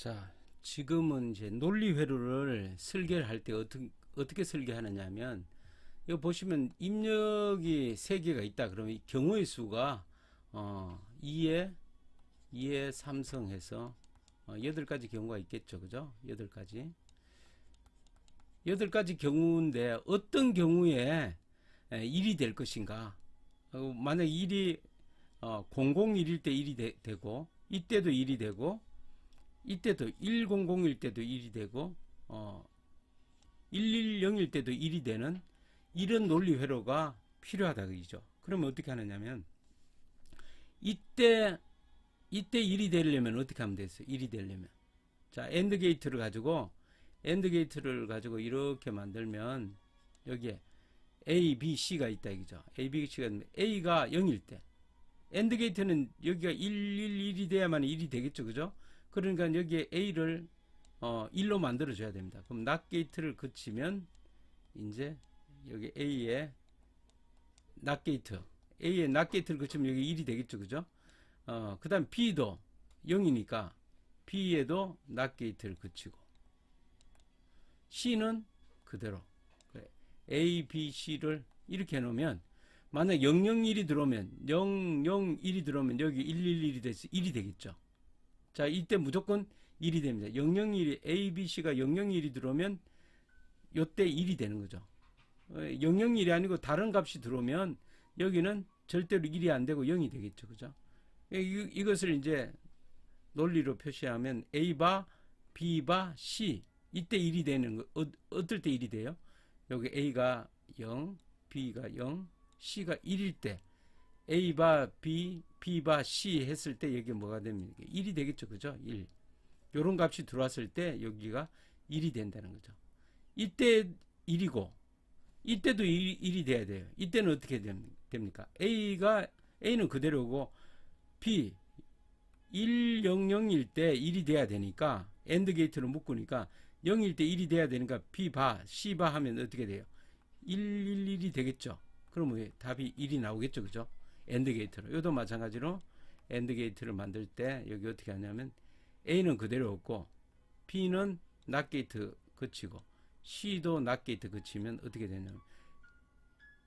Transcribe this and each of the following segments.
자, 지금은 이제 논리 회로를 설계를 할 때 어떻게 설계하느냐면, 이거 보시면 입력이 3개가 있다. 그러면 이 경우의 수가 2에 삼성해서 8가지 경우가 있겠죠. 그죠? 8가지. 8가지 경우인데 어떤 경우에 1이 될 것인가? 만약 1이 001일 때 1이 되고, 이때도 1이 되고, 이때도 1001일 때도 1이 되고 110일 때도 1이 되는 이런 논리 회로가 필요하다 그죠. 그러면 어떻게 하느냐면 이때 1이 되려면 어떻게 하면 되겠어요? 1이 되려면 자, 엔드 게이트를 가지고 이렇게 만들면 여기에 A, B, C가 있다 이거죠. A, B, C가 A가 0일 때 엔드 게이트는 여기가 1이 돼야만 1이 되겠죠. 그죠? 그러니까 여기에 A를 1로 만들어 줘야 됩니다. 그럼 not 게이트를 거치면 이제 여기 A의 not 게이트를 거치면 여기 1이 되겠죠. 그죠? 그 다음 B도 0이니까 B에도 not 게이트를 거치고 C는 그대로 A, B, C를 이렇게 해놓으면 만약 001이 들어오면 001이 들어오면 여기 111이 돼서 1이 되겠죠. 자, 이때 무조건 1이 됩니다. 001이 A, B, C가 001이 들어오면 요때 1이 되는 거죠. 001이 아니고 다른 값이 들어오면 여기는 절대로 1이 안 되고 0이 되겠죠. 그죠? 이것을 이제 논리로 표시하면 A바, B바, C 이때 1이 되는 거. 어떨 때 1이 돼요? 여기 A가 0, B가 0, C가 1일 때 A바 B, B바 C 했을 때 여기 뭐가 됩니까? 1이 되겠죠. 그죠? 1. 요런 값이 들어왔을 때 여기가 1이 된다는 거죠. 이때 1이고 이때도 1이 돼야 돼요. 이때는 어떻게 됩니까? A는 그대로고 B 100일 때 1이 돼야 되니까 엔드 게이트로 묶으니까 0일 때 1이 돼야 되니까 B바 C바 하면 어떻게 돼요? 111이 되겠죠. 그러면 답이 1이 나오겠죠. 그죠? 엔드 게이트로. 이것도 마찬가지로 엔드 게이트를 만들 때 여기 어떻게 하냐면 A는 그대로 없고 B는 not 게이트 거치고 C도 not 게이트 거치면 어떻게 되냐면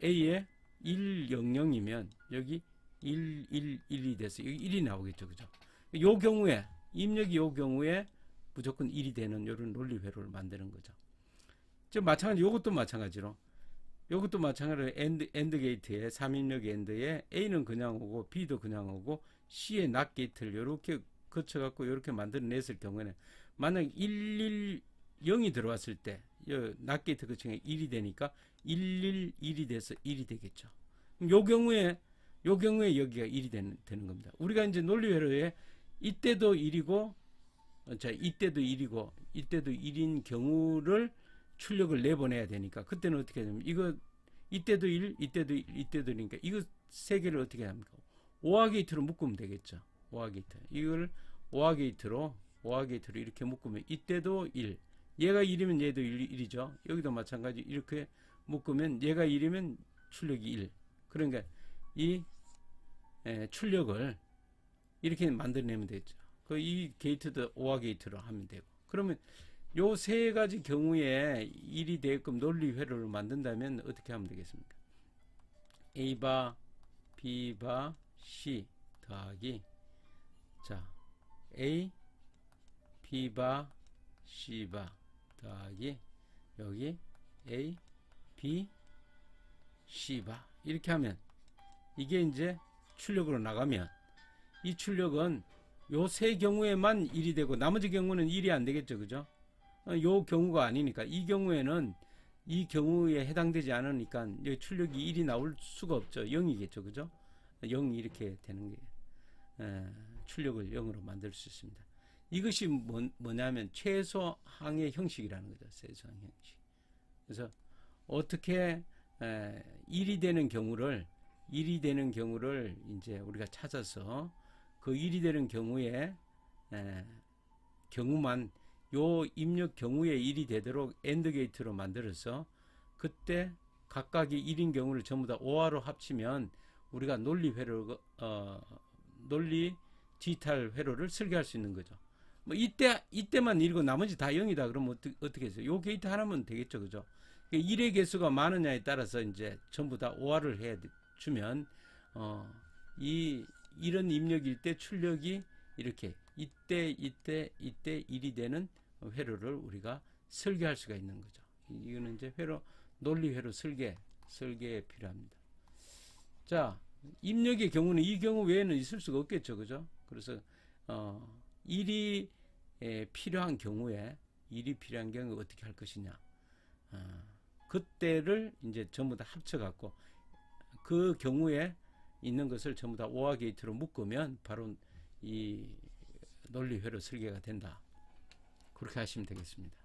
A에 100이면 여기 111이 돼서 여기 1이 나오겠죠. 그죠? 요 경우에 입력이 요 경우에 무조건 1이 되는 이런 논리 회로를 만드는 거죠. 즉 마찬가지 요것도 마찬가지로 엔드 게이트에 3입력 엔드에 A는 그냥 오고 B도 그냥 오고 C의 not 게이트를 이렇게 거쳐갖고 이렇게 만들어냈을 경우에는 만약 110이 들어왔을 때 not 게이트 거치면 1이 되니까 111이 돼서 1이 되겠죠. 요 경우에 여기가 1이 되는 겁니다. 우리가 이제 논리 회로에 이때도 1이고 자 이때도 1이고 이때도 1인 경우를 출력을 내보내야 되니까 그때는 어떻게 하냐면 이때도 1, 이때도 1, 이때도 1이니까 이거 세 개를 어떻게 합니까? 오화 게이트로 묶으면 되겠죠. 오화 게이트. 이걸 오화 게이트로 이렇게 묶으면 이때도 1. 얘가 1이면 얘도 1이죠. 여기도 마찬가지 이렇게 묶으면 얘가 1이면 출력이 1. 그러니까 이 출력을 이렇게 만들어내면 되죠. 이 게이트도 오화 게이트로 하면 되고. 그러면 요 세 가지 경우에 1이 되게끔 논리 회로를 만든다면 어떻게 하면 되겠습니까? A바, B바, C 더하기 자 A, B바, C바 더하기 여기 A, B, C바 이렇게 하면 이게 이제 출력으로 나가면 이 출력은 요 세 경우에만 1이 되고 나머지 경우는 1이 안 되겠죠. 그죠? 요 경우가 아니니까 이 경우에는 이 경우에 해당되지 않으니까 여기 출력이 1이 나올 수가 없죠. 0이겠죠. 그죠? 0이 이렇게 되는 게 출력을 0으로 만들 수 있습니다. 이것이 뭐냐면 최소항의 형식이라는 거죠. 최소항 형식. 그래서 어떻게 1이 되는 경우를 이제 우리가 찾아서 그 1이 되는 경우에 경우만 요 입력 경우에 1이 되도록 엔드 게이트로 만들어서 그때 각각의 1인 경우를 전부 다 5화로 합치면 우리가 논리 디지털 회로를 설계할 수 있는 거죠. 뭐 이때만 1이고 나머지 다 0이다 그러면 어떻게 해서 요 게이트 하나면 되겠죠, 그죠? 1의 개수가 많으냐에 따라서 이제 전부 다 OR을 해 주면 이런 입력일 때 출력이 이렇게 이때 1이 되는 회로를 우리가 설계할 수가 있는 거죠. 이거는 이제 논리 회로 설계에 필요합니다. 자, 입력의 경우는 이 경우 외에는 있을 수가 없겠죠, 그죠? 그래서 1이 필요한 경우에 어떻게 할 것이냐? 그때를 이제 전부 다 합쳐갖고 그 경우에 있는 것을 전부 다 OR 게이트로 묶으면 바로 이 논리 회로 설계가 된다. 그렇게 하시면 되겠습니다.